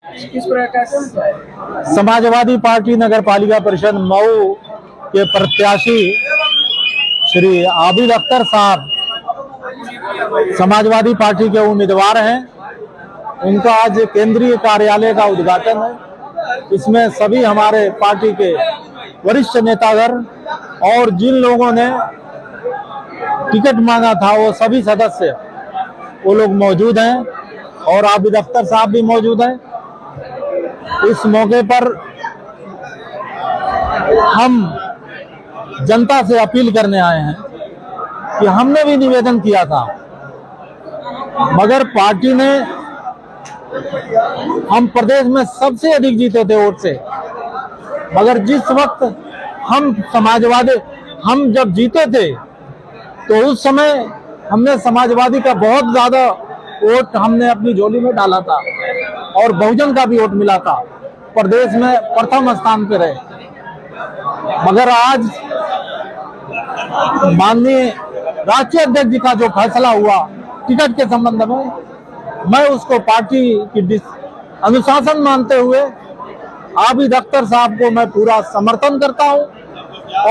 किस प्रकार से समाजवादी पार्टी नगर पालिका परिषद मऊ के प्रत्याशी श्री आबिद अख्तर साहब समाजवादी पार्टी के उम्मीदवार हैं। उनका आज केंद्रीय कार्यालय का उद्घाटन है। इसमें सभी हमारे पार्टी के वरिष्ठ नेतागण और जिन लोगों ने टिकट मांगा था वो सभी सदस्य वो लोग मौजूद हैं और आबिद अख्तर साहब भी मौजूद हैं। इस मौके पर हम जनता से अपील करने आए हैं कि हमने भी निवेदन किया था, मगर पार्टी ने, हम प्रदेश में सबसे अधिक जीते थे वोट से, मगर जिस वक्त हम जब जीते थे तो उस समय हमने समाजवादी का बहुत ज्यादा वोट हमने अपनी झोली में डाला था और बहुजन का भी वोट मिला था, प्रदेश में प्रथम स्थान पे रहे। मगर आज माननीय राष्ट्रीय अध्यक्ष जी का जो फैसला हुआ टिकट के संबंध में, मैं उसको पार्टी की अनुशासन मानते हुए आबिद अख्तर साहब को मैं पूरा समर्थन करता हूं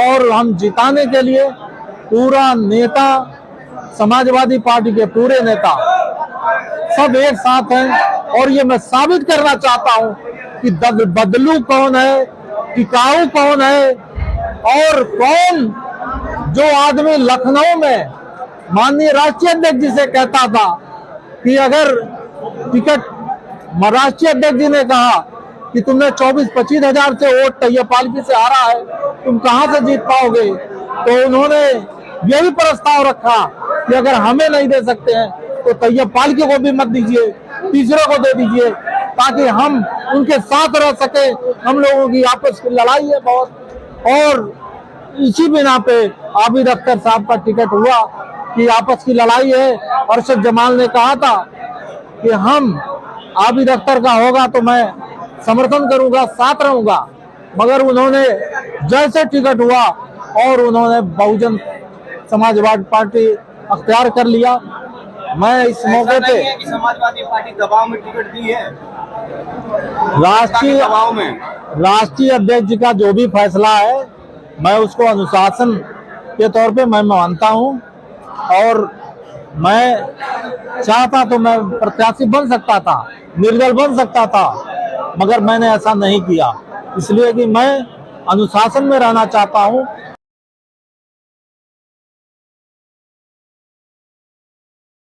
और हम जिताने के लिए पूरा नेता, समाजवादी पार्टी के पूरे नेता सब एक साथ हैं और ये मैं साबित करना चाहता हूं कि बदलू कौन है, टिकाऊ कौन है और कौन जो आदमी लखनऊ में माननीय राष्ट्रीय अध्यक्ष जी से कहता था कि अगर टिकट, राष्ट्रीय अध्यक्ष जी ने कहा कि तुमने 24-25 हजार से वोट तैयब पालकी से हारा है, तुम कहां से जीत पाओगे, तो उन्होंने यही प्रस्ताव रखा कि अगर हमें नहीं दे सकते हैं तो तैयब पालकी को भी मत दीजिए, तीसरे को दे दीजिए, ताकि हम उनके साथ रह सके। हम लोगों की आपस की लड़ाई है बहुत, और इसी बिना पे आबिद अख्तर साहब का टिकट हुआ कि आपस की लड़ाई है। अरशद जमाल ने कहा था कि हम आबिद अख्तर का होगा तो मैं समर्थन करूंगा, साथ रहूंगा, मगर उन्होंने जैसे टिकट हुआ और उन्होंने बहुजन समाजवादी पार्टी अख्तियार कर लिया। मैं इस मौके पे समाजवादी पार्टी दबाव में टिकट दी है, राष्ट्रीय अध्यक्ष जी का जो भी फैसला है मैं उसको अनुशासन के तौर पे मैं मानता हूं और मैं चाहता तो मैं प्रत्याशी बन सकता था, निर्दल बन सकता था, मगर मैंने ऐसा नहीं किया, इसलिए कि मैं अनुशासन में रहना चाहता हूं।